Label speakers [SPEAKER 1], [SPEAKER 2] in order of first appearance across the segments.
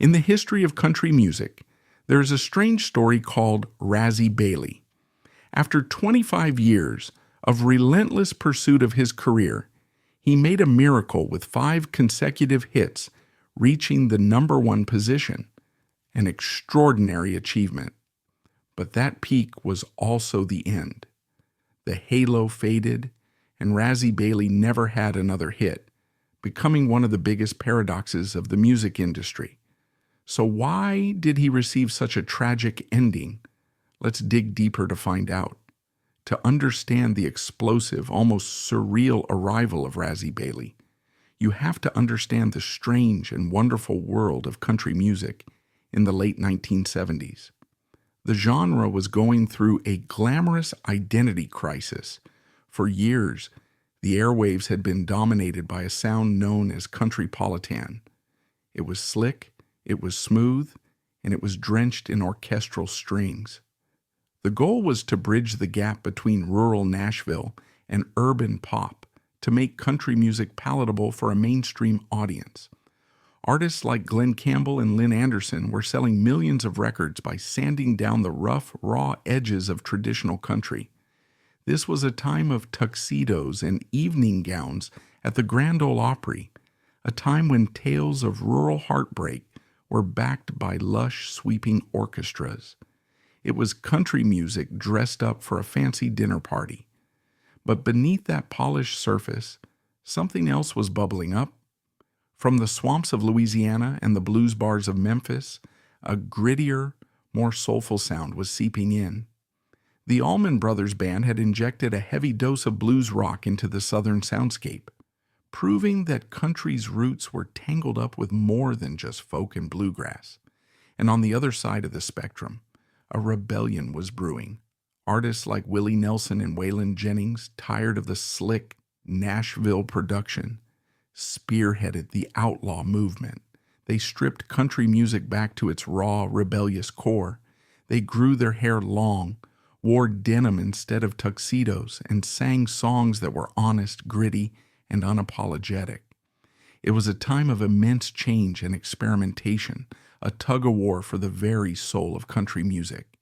[SPEAKER 1] In the history of country music, there is a strange story called Razzy Bailey. After 25 years of relentless pursuit of his career, he made a miracle with 5 consecutive hits, reaching the #1 position, an extraordinary achievement. But that peak was also the end. The halo faded, and Razzy Bailey never had another hit, becoming one of the biggest paradoxes of the music industry. So why did he receive such a tragic ending? Let's dig deeper to find out. To understand the explosive, almost surreal arrival of Razzy Bailey, you have to understand the strange and wonderful world of country music in the late 1970s. The genre was going through a glamorous identity crisis. For years, the airwaves had been dominated by a sound known as countrypolitan. It was slick, it was smooth, and it was drenched in orchestral strings. The goal was to bridge the gap between rural Nashville and urban pop to make country music palatable for a mainstream audience. Artists like Glenn Campbell and Lynn Anderson were selling millions of records by sanding down the rough, raw edges of traditional country. This was a time of tuxedos and evening gowns at the Grand Ole Opry, a time when tales of rural heartbreak were backed by lush, sweeping orchestras. It was country music dressed up for a fancy dinner party. But beneath that polished surface, something else was bubbling up. From the swamps of Louisiana and the blues bars of Memphis, a grittier, more soulful sound was seeping in. The Allman Brothers Band had injected a heavy dose of blues rock into the southern soundscape, proving that country's roots were tangled up with more than just folk and bluegrass. And on the other side of the spectrum, a rebellion was brewing. Artists like Willie Nelson and Waylon Jennings, tired of the slick Nashville production, spearheaded the outlaw movement. They stripped country music back to its raw, rebellious core. They grew their hair long, wore denim instead of tuxedos, and sang songs that were honest, gritty, and unapologetic. It was a time of immense change and experimentation, a tug-of-war for the very soul of country music.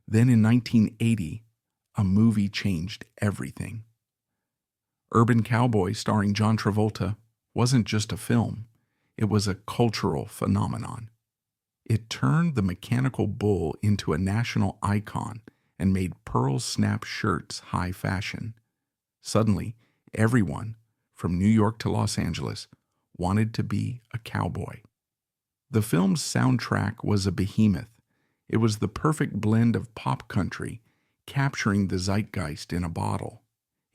[SPEAKER 1] Then in 1980, a movie changed everything. Urban Cowboy, starring John Travolta, wasn't just a film. It was a cultural phenomenon. It turned the mechanical bull into a national icon and made pearl snap shirts high fashion. Suddenly, everyone, from New York to Los Angeles, wanted to be a cowboy. The film's soundtrack was a behemoth. It was the perfect blend of pop country, capturing the zeitgeist in a bottle.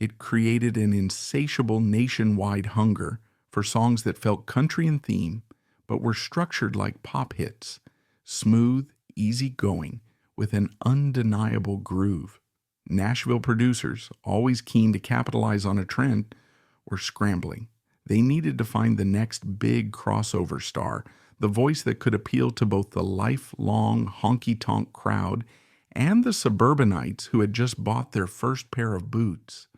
[SPEAKER 1] It created an insatiable nationwide hunger for songs that felt country in theme, but were structured like pop hits, smooth, easy-going, with an undeniable groove. Nashville producers, always keen to capitalize on a trend, were scrambling. They needed to find the next big crossover star, the voice that could appeal to both the lifelong honky-tonk crowd and the suburbanites who had just bought their first pair of boots.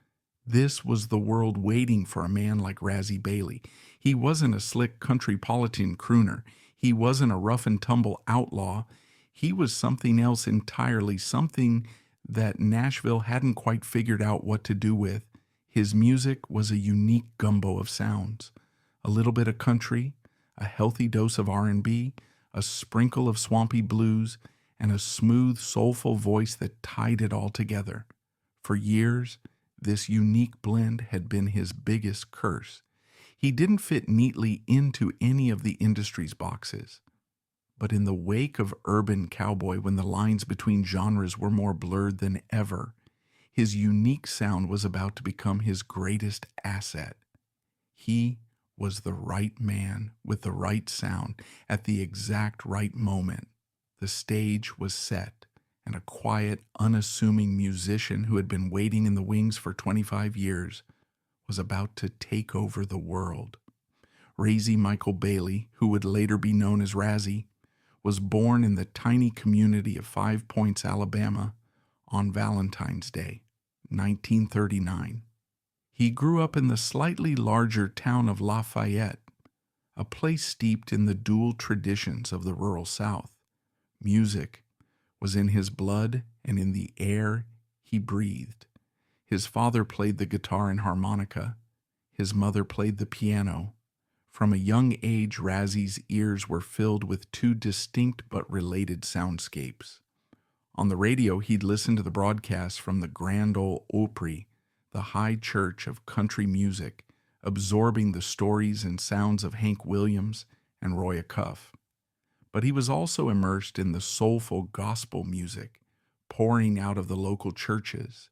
[SPEAKER 1] This was the world waiting for a man like Razzy Bailey. He wasn't a slick countrypolitan crooner. He wasn't a rough-and-tumble outlaw. He was something else entirely, something that Nashville hadn't quite figured out what to do with. His music was a unique gumbo of sounds. A little bit of country, a healthy dose of R&B, a sprinkle of swampy blues, and a smooth, soulful voice that tied it all together. For years, this unique blend had been his biggest curse. He didn't fit neatly into any of the industry's boxes. But in the wake of Urban Cowboy, when the lines between genres were more blurred than ever, his unique sound was about to become his greatest asset. He was the right man with the right sound at the exact right moment. The stage was set, and a quiet, unassuming musician who had been waiting in the wings for 25 years was about to take over the world. Razzy Michael Bailey, who would later be known as Razzy, was born in the tiny community of 5 Points, Alabama, on Valentine's Day, 1939. He grew up in the slightly larger town of Lafayette, a place steeped in the dual traditions of the rural South. Music was in his blood and in the air he breathed. His father played the guitar and harmonica. His mother played the piano. From a young age, Razzy's ears were filled with two distinct but related soundscapes. On the radio, he'd listen to the broadcasts from the Grand Ole Opry, the high church of country music, absorbing the stories and sounds of Hank Williams and Roy Acuff. But he was also immersed in the soulful gospel music pouring out of the local churches.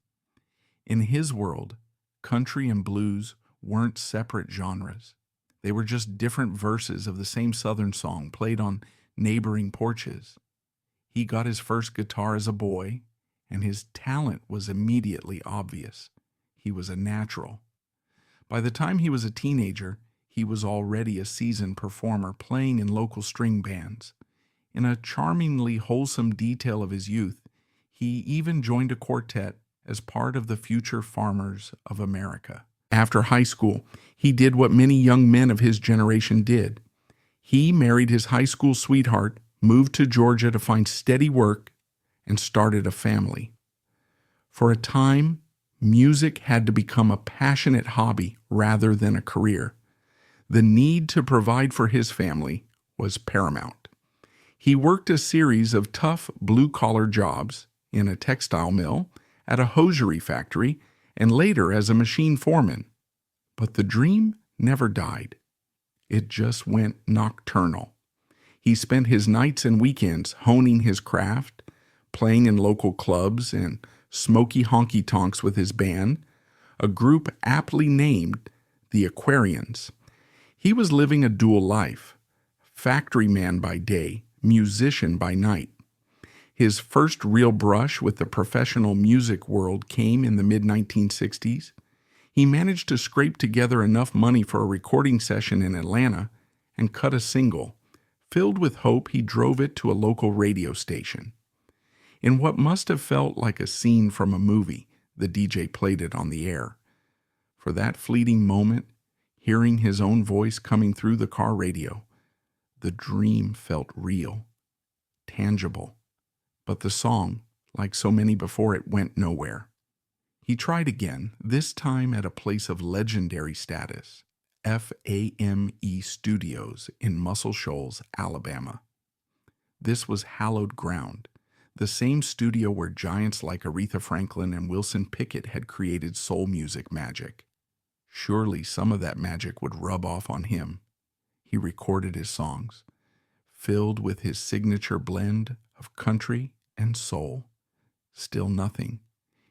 [SPEAKER 1] In his world, country and blues weren't separate genres. They were just different verses of the same Southern song played on neighboring porches. He got his first guitar as a boy, and his talent was immediately obvious. He was a natural. By the time he was a teenager, he was already a seasoned performer playing in local string bands. In a charmingly wholesome detail of his youth, he even joined a quartet as part of the Future Farmers of America. After high school, he did what many young men of his generation did. He married his high school sweetheart, moved to Georgia to find steady work, and started a family. For a time, music had to become a passionate hobby rather than a career. The need to provide for his family was paramount. He worked a series of tough blue-collar jobs in a textile mill, at a hosiery factory, and later as a machine foreman. But the dream never died. It just went nocturnal. He spent his nights and weekends honing his craft, playing in local clubs and smoky honky-tonks with his band, a group aptly named the Aquarians. He was living a dual life, factory man by day, musician by night. His first real brush with the professional music world came in the mid-1960s. He managed to scrape together enough money for a recording session in Atlanta and cut a single. Filled with hope, he drove it to a local radio station. In what must have felt like a scene from a movie, the DJ played it on the air. For that fleeting moment, hearing his own voice coming through the car radio, the dream felt real, tangible. But the song, like so many before it, went nowhere. He tried again, this time at a place of legendary status, FAME Studios in Muscle Shoals, Alabama. This was hallowed ground, the same studio where giants like Aretha Franklin and Wilson Pickett had created soul music magic. Surely some of that magic would rub off on him. He recorded his songs, filled with his signature blend of country and soul. Still nothing.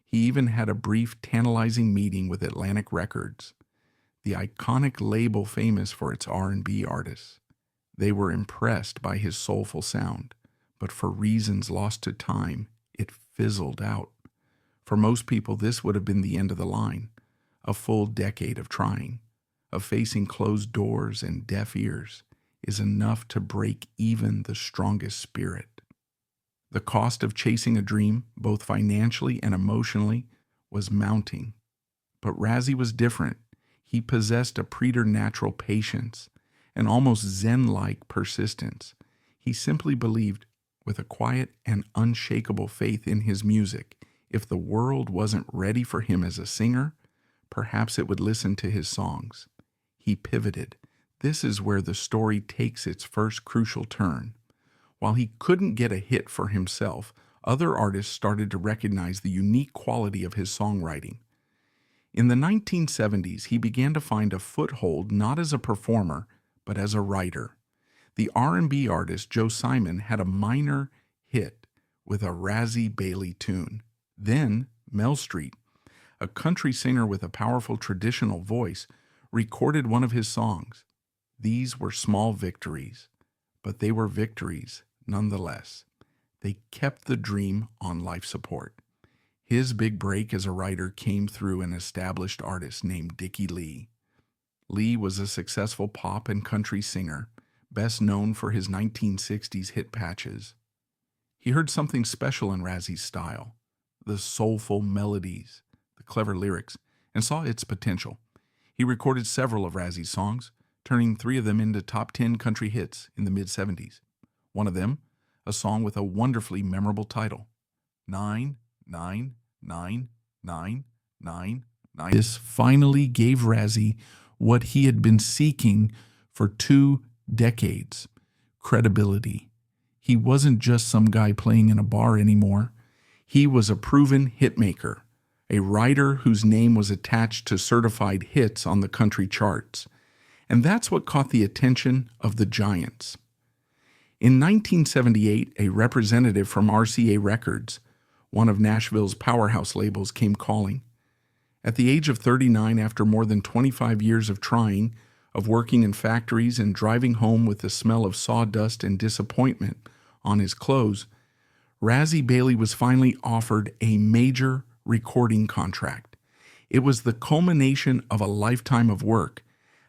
[SPEAKER 1] He even had a brief, tantalizing meeting with Atlantic Records, the iconic label famous for its R&B artists. They were impressed by his soulful sound, but for reasons lost to time, it fizzled out. For most people, this would have been the end of the line, a full decade of trying, of facing closed doors and deaf ears, is enough to break even the strongest spirit. The cost of chasing a dream, both financially and emotionally, was mounting. But Razzy was different. He possessed a preternatural patience, an almost Zen-like persistence. He simply believed, with a quiet and unshakable faith in his music, if the world wasn't ready for him as a singer, perhaps it would listen to his songs. He pivoted. This is where the story takes its first crucial turn. While he couldn't get a hit for himself, other artists started to recognize the unique quality of his songwriting. In the 1970s, he began to find a foothold not as a performer, but as a writer. The R&B artist Joe Simon had a minor hit with a Razzy Bailey tune. Then Mel Street, a country singer with a powerful traditional voice, recorded one of his songs. These were small victories, but they were victories nonetheless. They kept the dream on life support. His big break as a writer came through an established artist named Dickie Lee. Lee was a successful pop and country singer, best known for his 1960s hit patches. He heard something special in Razzy's style, the soulful melodies, the clever lyrics, and saw its potential. He recorded several of Razzy's songs, turning 3 of them into top 10 country hits in the mid-70s. One of them, a song with a wonderfully memorable title, 9999999. This finally gave Razzy what he had been seeking for 2 decades, credibility. He wasn't just some guy playing in a bar anymore. He was a proven hitmaker, a writer whose name was attached to certified hits on the country charts. And that's what caught the attention of the giants. In 1978, a representative from RCA Records, one of Nashville's powerhouse labels, came calling. At the age of 39, after more than 25 years of trying, of working in factories and driving home with the smell of sawdust and disappointment on his clothes, Razzy Bailey was finally offered a major recording contract. It was the culmination of a lifetime of work,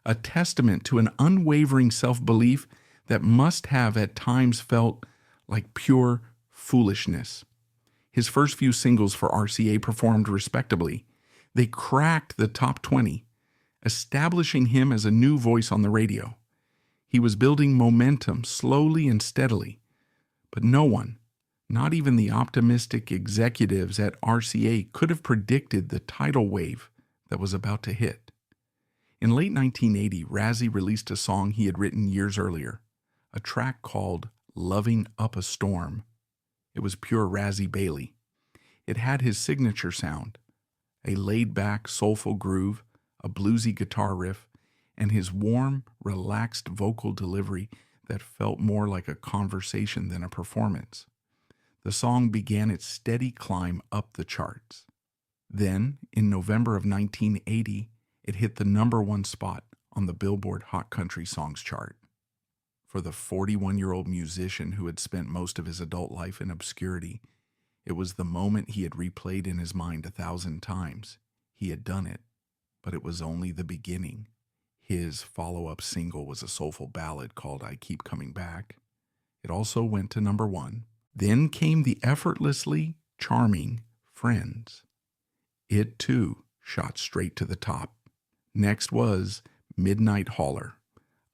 [SPEAKER 1] a testament to an unwavering self-belief that must have at times felt like pure foolishness. His first few singles for RCA performed respectably. They cracked the top 20, establishing him as a new voice on the radio. He was building momentum slowly and steadily, but no one, not even the optimistic executives at RCA, could have predicted the tidal wave that was about to hit. In late 1980, Razzy released a song he had written years earlier, a track called Loving Up a Storm. It was pure Razzy Bailey. It had his signature sound, a laid-back, soulful groove, a bluesy guitar riff, and his warm, relaxed vocal delivery that felt more like a conversation than a performance. The song began its steady climb up the charts. Then, in November of 1980, it hit the #1 spot on the Billboard Hot Country Songs chart. For the 41-year-old musician who had spent most of his adult life in obscurity, it was the moment he had replayed in his mind 1,000 times. He had done it, but it was only the beginning. His follow-up single was a soulful ballad called I Keep Coming Back. It also went to #1. Then came the effortlessly charming Friends. It, too, shot straight to the top. Next was Midnight Hauler,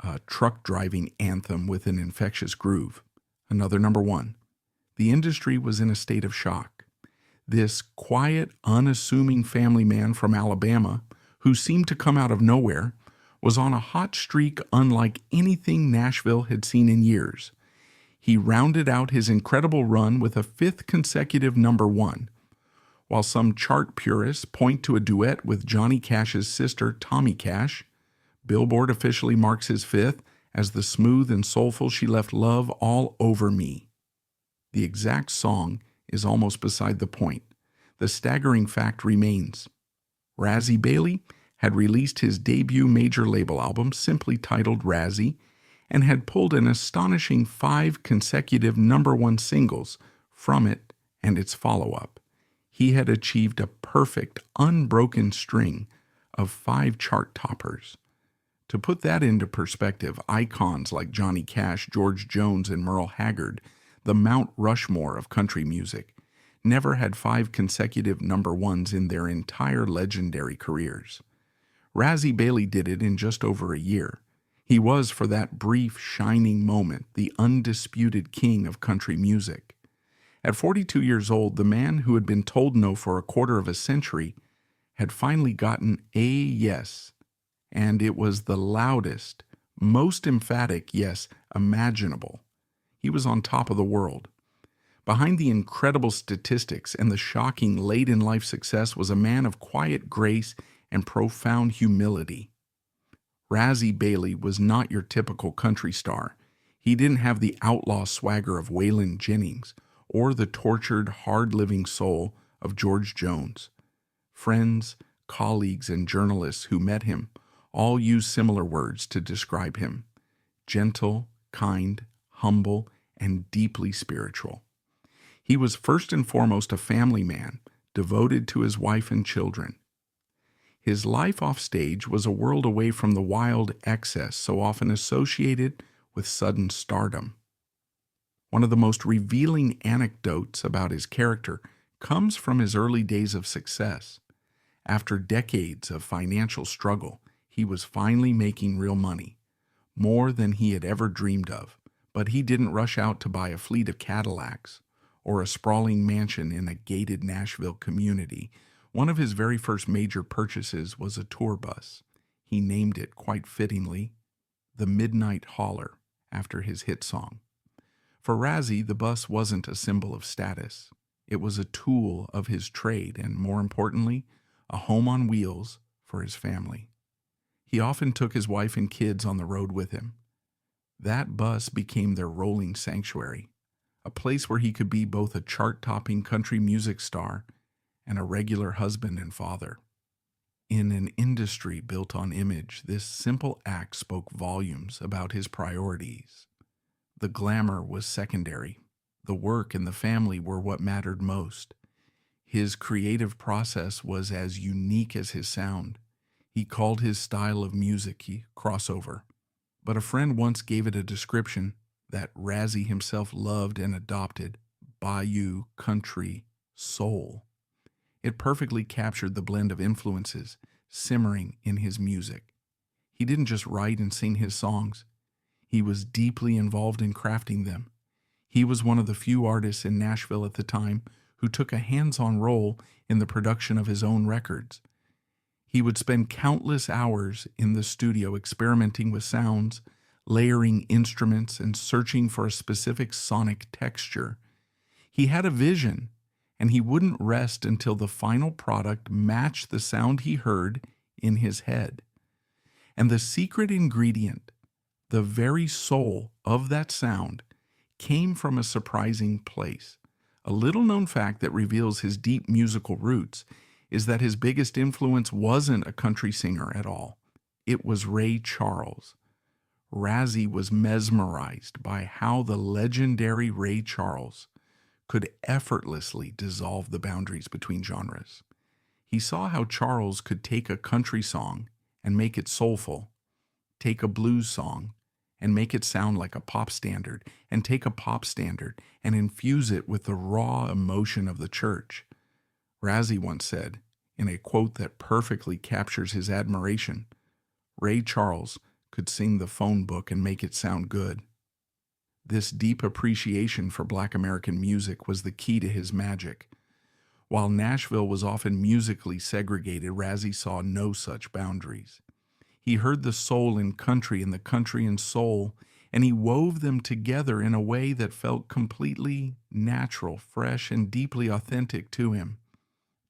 [SPEAKER 1] a truck-driving anthem with an infectious groove, another #1. The industry was in a state of shock. This quiet, unassuming family man from Alabama, who seemed to come out of nowhere, was on a hot streak unlike anything Nashville had seen in years. He rounded out his incredible run with a 5th consecutive #1. While some chart purists point to a duet with Johnny Cash's sister, Tommy Cash, Billboard officially marks his 5th as the smooth and soulful She Left Love All Over Me. The exact song is almost beside the point. The staggering fact remains. Razzy Bailey had released his debut major label album, simply titled Razzy, and had pulled an astonishing 5 consecutive #1 singles from it and its follow-up. He had achieved a perfect, unbroken string of 5 chart toppers. To put that into perspective, icons like Johnny Cash, George Jones, and Merle Haggard, the Mount Rushmore of country music, never had 5 consecutive #1s in their entire legendary careers. Razzy Bailey did it in just over a year. He was, for that brief, shining moment, the undisputed king of country music. At 42 years old, the man who had been told no for a quarter of a century had finally gotten a yes, and it was the loudest, most emphatic yes imaginable. He was on top of the world. Behind the incredible statistics and the shocking late-in-life success was a man of quiet grace and profound humility. Razzy Bailey was not your typical country star. He didn't have the outlaw swagger of Waylon Jennings or the tortured, hard-living soul of George Jones. Friends, colleagues, and journalists who met him all used similar words to describe him: gentle, kind, humble, and deeply spiritual. He was first and foremost a family man, devoted to his wife and children. His life off stage was a world away from the wild excess so often associated with sudden stardom. One of the most revealing anecdotes about his character comes from his early days of success. After decades of financial struggle, he was finally making real money, more than he had ever dreamed of. But he didn't rush out to buy a fleet of Cadillacs or a sprawling mansion in a gated Nashville community. One of his very first major purchases was a tour bus. He named it, quite fittingly, the Midnight Hauler, after his hit song. For Razzy, the bus wasn't a symbol of status. It was a tool of his trade and, more importantly, a home on wheels for his family. He often took his wife and kids on the road with him. That bus became their rolling sanctuary, a place where he could be both a chart-topping country music star and a regular husband and father. In an industry built on image, this simple act spoke volumes about his priorities. The glamour was secondary. The work and the family were what mattered most. His creative process was as unique as his sound. He called his style of music crossover. But a friend once gave it a description that Razzy himself loved and adopted: bayou, country, soul. It perfectly captured the blend of influences simmering in his music. He didn't just write and sing his songs. He was deeply involved in crafting them. He was one of the few artists in Nashville at the time who took a hands-on role in the production of his own records. He would spend countless hours in the studio experimenting with sounds, layering instruments, and searching for a specific sonic texture. He had a vision, and he wouldn't rest until the final product matched the sound he heard in his head. And the secret ingredient, the very soul of that sound, came from a surprising place. A little-known fact that reveals his deep musical roots is that his biggest influence wasn't a country singer at all. It was Ray Charles. Razzy was mesmerized by how the legendary Ray Charles could effortlessly dissolve the boundaries between genres. He saw how Charles could take a country song and make it soulful, take a blues song and make it sound like a pop standard, and take a pop standard and infuse it with the raw emotion of the church. Razzy once said, in a quote that perfectly captures his admiration, Ray Charles could sing the phone book and make it sound good. This deep appreciation for Black American music was the key to his magic. While Nashville was often musically segregated, Razzy saw no such boundaries. He heard the soul in country and the country in soul, and he wove them together in a way that felt completely natural, fresh, and deeply authentic to him.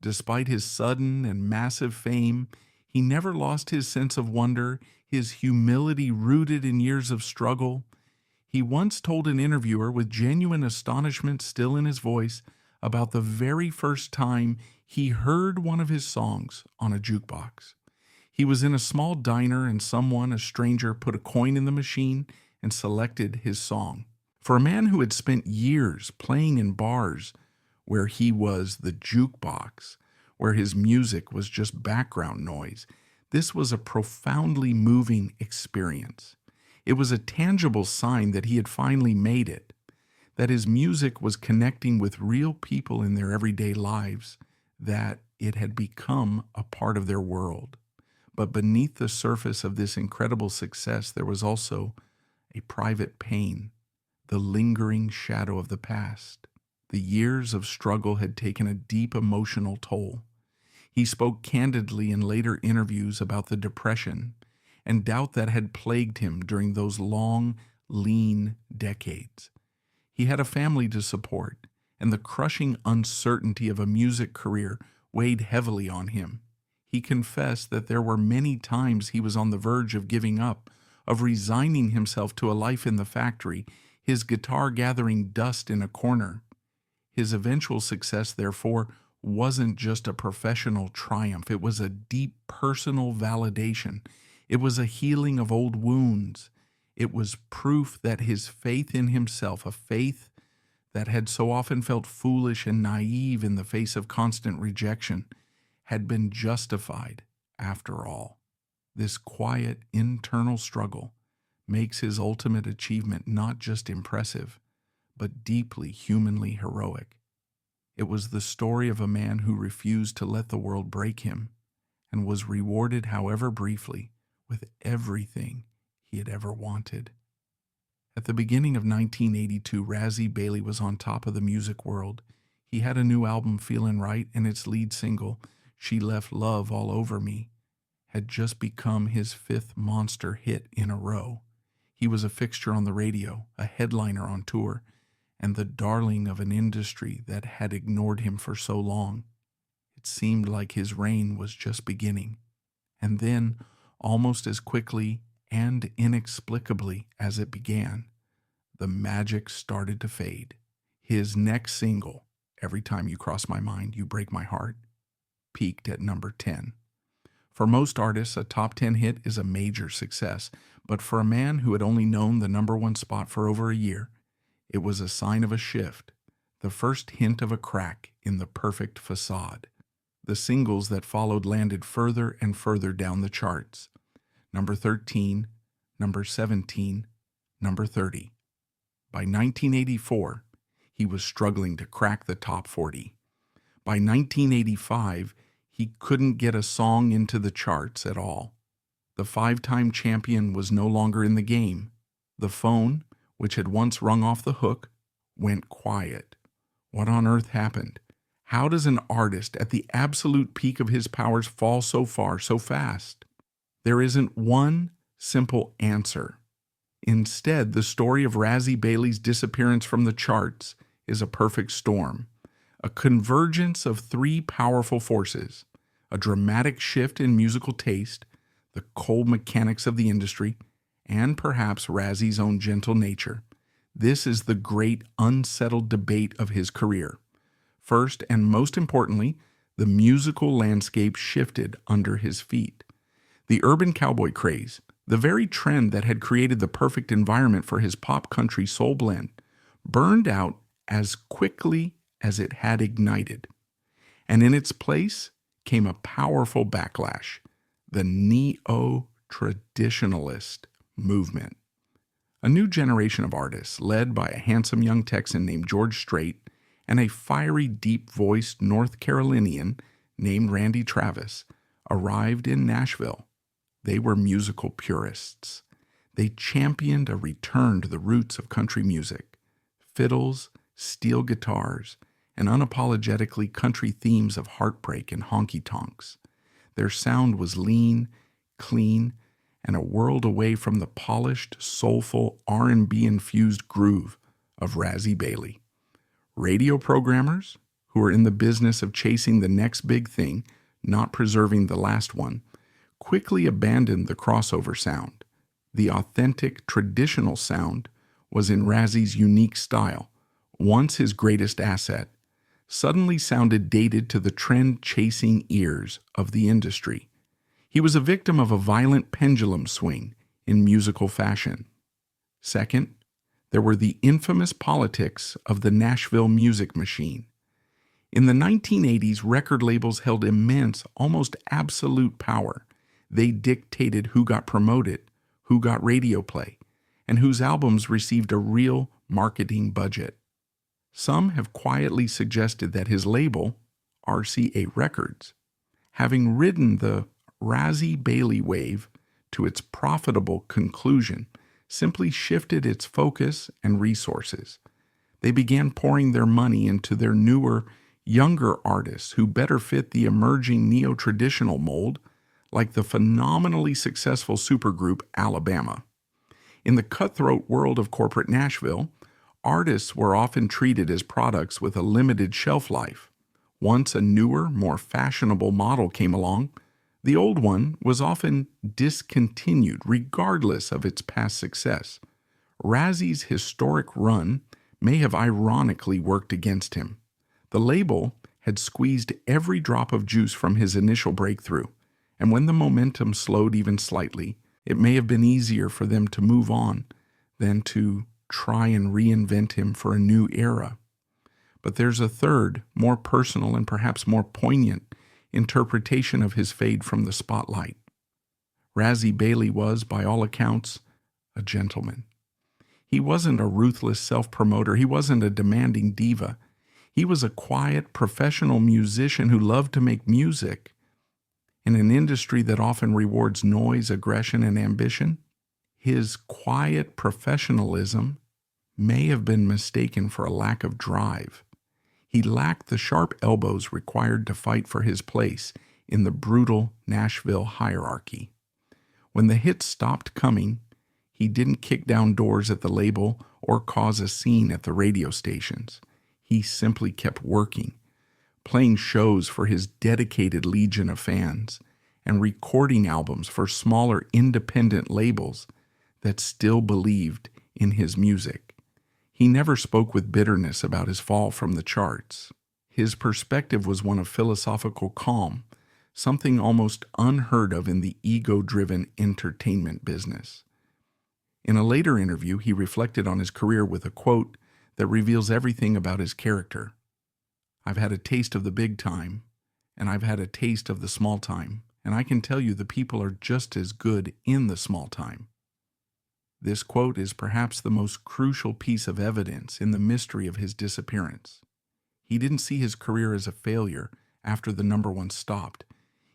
[SPEAKER 1] Despite his sudden and massive fame, he never lost his sense of wonder, his humility rooted in years of struggle. He once told an interviewer with genuine astonishment still in his voice about the very first time he heard one of his songs on a jukebox. He was in a small diner and someone, a stranger, put a coin in the machine and selected his song. For a man who had spent years playing in bars where he was the jukebox, where his music was just background noise, this was a profoundly moving experience. It was a tangible sign that he had finally made it, that his music was connecting with real people in their everyday lives, that it had become a part of their world. But beneath the surface of this incredible success, there was also a private pain, the lingering shadow of the past. The years of struggle had taken a deep emotional toll. He spoke candidly in later interviews about the depression and doubt that had plagued him during those long, lean decades. He had a family to support, and the crushing uncertainty of a music career weighed heavily on him. He confessed that there were many times he was on the verge of giving up, of resigning himself to a life in the factory, his guitar gathering dust in a corner. His eventual success, therefore, wasn't just a professional triumph. It was a deep personal validation. It was a healing of old wounds. It was proof that his faith in himself, a faith that had so often felt foolish and naive in the face of constant rejection, had been justified after all. This quiet internal struggle makes his ultimate achievement not just impressive, but deeply humanly heroic. It was the story of a man who refused to let the world break him and was rewarded, however briefly, with everything he had ever wanted. At the beginning of 1982, Razzy Bailey was on top of the music world. He had a new album, Feelin' Right, and its lead single, She Left Love All Over Me, had just become his fifth monster hit in a row. He was a fixture on the radio, a headliner on tour, and the darling of an industry that had ignored him for so long. It seemed like his reign was just beginning. And then, almost as quickly and inexplicably as it began, the magic started to fade. His next single, Every Time You Cross My Mind, You Break My Heart, peaked at number 10. For most artists, a top 10 hit is a major success, but for a man who had only known the number one spot for over a year, it was a sign of a shift, the first hint of a crack in the perfect facade. The singles that followed landed further and further down the charts. Number 13, number 17, number 30. By 1984, he was struggling to crack the top 40. By 1985, he couldn't get a song into the charts at all. The five-time champion was no longer in the game. The phone, which had once rung off the hook, went quiet. What on earth happened? How does an artist at the absolute peak of his powers fall so far so fast? There isn't one simple answer. Instead, the story of Razzy Bailey's disappearance from the charts is a perfect storm. A convergence of three powerful forces, a dramatic shift in musical taste, the cold mechanics of the industry, and perhaps Razzy's own gentle nature. This is the great unsettled debate of his career. First and most importantly, the musical landscape shifted under his feet. The urban cowboy craze, the very trend that had created the perfect environment for his pop country soul blend, burned out as quickly as it had ignited. And in its place came a powerful backlash, the neo-traditionalist movement. A new generation of artists, led by a handsome young Texan named George Strait and a fiery, deep-voiced North Carolinian named Randy Travis, arrived in Nashville. They were musical purists. They championed a return to the roots of country music, fiddles, steel guitars, and unapologetically country themes of heartbreak and honky-tonks. Their sound was lean, clean, and a world away from the polished, soulful, R&B-infused groove of Razzy Bailey. Radio programmers, who were in the business of chasing the next big thing, not preserving the last one, quickly abandoned the crossover sound. The authentic, traditional sound was in Razzy's unique style, once his greatest asset, suddenly sounded dated to the trend-chasing ears of the industry. He was a victim of a violent pendulum swing in musical fashion. Second, there were the infamous politics of the Nashville music machine. In the 1980s, record labels held immense, almost absolute power. They dictated who got promoted, who got radio play, and whose albums received a real marketing budget. Some have quietly suggested that his label, RCA Records, having ridden the Razzy Bailey wave to its profitable conclusion, simply shifted its focus and resources. They began pouring their money into their newer, younger artists who better fit the emerging neo-traditional mold, like the phenomenally successful supergroup Alabama. In the cutthroat world of corporate Nashville, artists were often treated as products with a limited shelf life. Once a newer, more fashionable model came along, the old one was often discontinued regardless of its past success. Razzy's historic run may have ironically worked against him. The label had squeezed every drop of juice from his initial breakthrough, and when the momentum slowed even slightly, it may have been easier for them to move on than to try and reinvent him for a new era. But there's a third, more personal and perhaps more poignant interpretation of his fade from the spotlight. Razzy Bailey was, by all accounts, a gentleman. He wasn't a ruthless self-promoter. He wasn't a demanding diva. He was a quiet, professional musician who loved to make music. In an industry that often rewards noise, aggression, and ambition, His quiet professionalism may have been mistaken for a lack of drive. He lacked the sharp elbows required to fight for his place in the brutal Nashville hierarchy. When the hits stopped coming, he didn't kick down doors at the label or cause a scene at the radio stations. He simply kept working, playing shows for his dedicated legion of fans, and recording albums for smaller independent labels that still believed in his music. He never spoke with bitterness about his fall from the charts. His perspective was one of philosophical calm, something almost unheard of in the ego-driven entertainment business. In a later interview, he reflected on his career with a quote that reveals everything about his character. "I've had a taste of the big time, and I've had a taste of the small time, and I can tell you the people are just as good in the small time." This quote is perhaps the most crucial piece of evidence in the mystery of his disappearance. He didn't see his career as a failure after the number one stopped.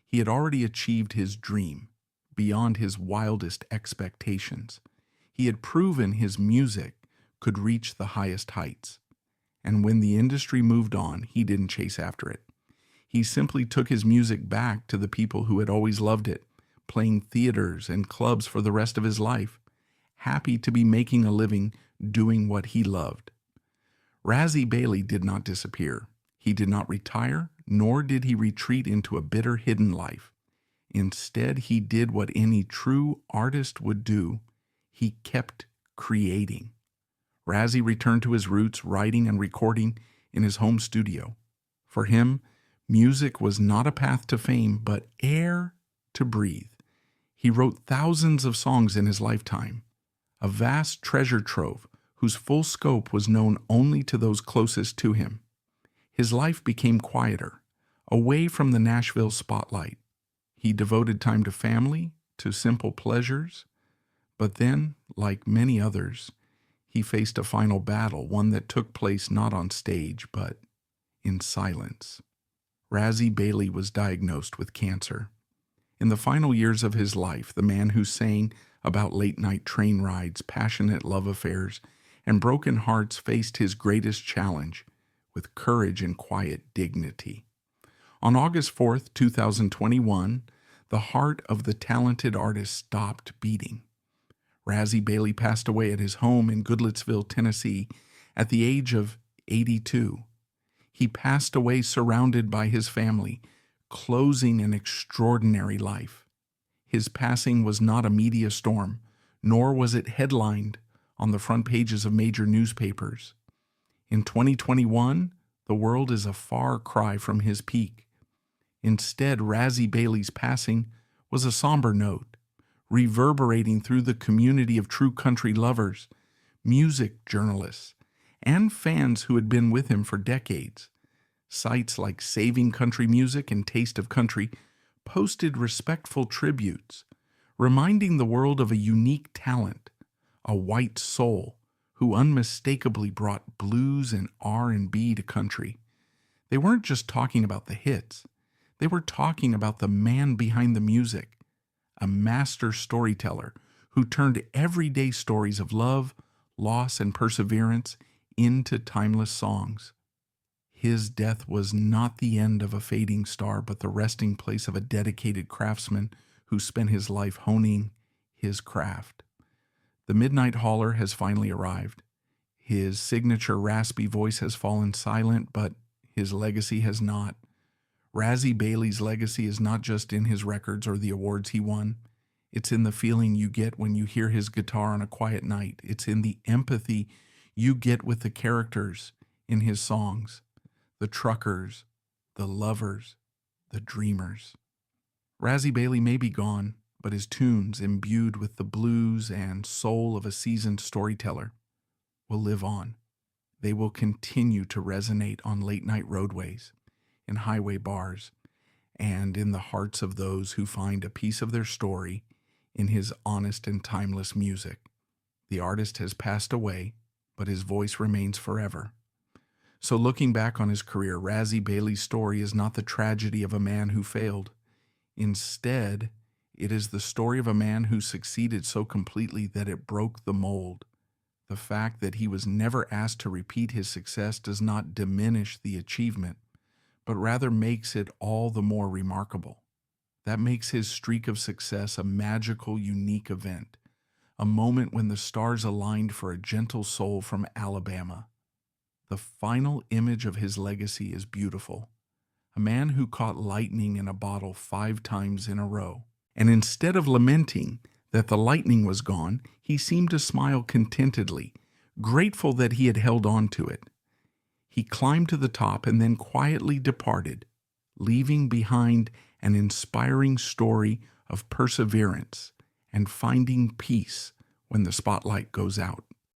[SPEAKER 1] He had already achieved his dream, beyond his wildest expectations. He had proven his music could reach the highest heights. And when the industry moved on, he didn't chase after it. He simply took his music back to the people who had always loved it, playing theaters and clubs for the rest of his life, happy to be making a living doing what he loved. Razzy Bailey did not disappear. He did not retire, nor did he retreat into a bitter hidden life. Instead, he did what any true artist would do. He kept creating. Razzy returned to his roots, writing and recording in his home studio. For him, music was not a path to fame, but air to breathe. He wrote thousands of songs in his lifetime, a vast treasure trove whose full scope was known only to those closest to him. His life became quieter, away from the Nashville spotlight. He devoted time to family, to simple pleasures, but then, like many others, he faced a final battle, one that took place not on stage, but in silence. Razzy Bailey was diagnosed with cancer. In the final years of his life, the man who sang about late-night train rides, passionate love affairs, and broken hearts faced his greatest challenge with courage and quiet dignity. On August 4th, 2021, the heart of the talented artist stopped beating. Razzy Bailey passed away at his home in Goodlettsville, Tennessee, at the age of 82. He passed away surrounded by his family, closing an extraordinary life. His passing was not a media storm, nor was it headlined on the front pages of major newspapers. In 2021, the world is a far cry from his peak. Instead, Razzy Bailey's passing was a somber note, reverberating through the community of true country lovers, music journalists, and fans who had been with him for decades. Sites like Saving Country Music and Taste of Country posted respectful tributes, reminding the world of a unique talent, a white soul who unmistakably brought blues and R&B to country. They weren't just talking about the hits. They were talking about the man behind the music, a master storyteller who turned everyday stories of love, loss, and perseverance into timeless songs. His death was not the end of a fading star, but the resting place of a dedicated craftsman who spent his life honing his craft. The Midnight Hauler has finally arrived. His signature raspy voice has fallen silent, but his legacy has not. Razzy Bailey's legacy is not just in his records or the awards he won. It's in the feeling you get when you hear his guitar on a quiet night. It's in the empathy you get with the characters in his songs, the truckers, the lovers, the dreamers. Razzy Bailey may be gone, but his tunes, imbued with the blues and soul of a seasoned storyteller, will live on. They will continue to resonate on late-night roadways, in highway bars, and in the hearts of those who find a piece of their story in his honest and timeless music. The artist has passed away, but his voice remains forever. So looking back on his career, Razzy Bailey's story is not the tragedy of a man who failed. Instead, It is the story of a man who succeeded so completely that it broke the mold. The fact that he was never asked to repeat his success does not diminish the achievement, but rather makes it all the more remarkable. That makes his streak of success a magical, unique event, a moment when the stars aligned for a gentle soul from Alabama. The final image of his legacy is beautiful. A man who caught lightning in a bottle 5 times in a row. And instead of lamenting that the lightning was gone, he seemed to smile contentedly, grateful that he had held on to it. He climbed to the top and then quietly departed, leaving behind an inspiring story of perseverance and finding peace when the spotlight goes out.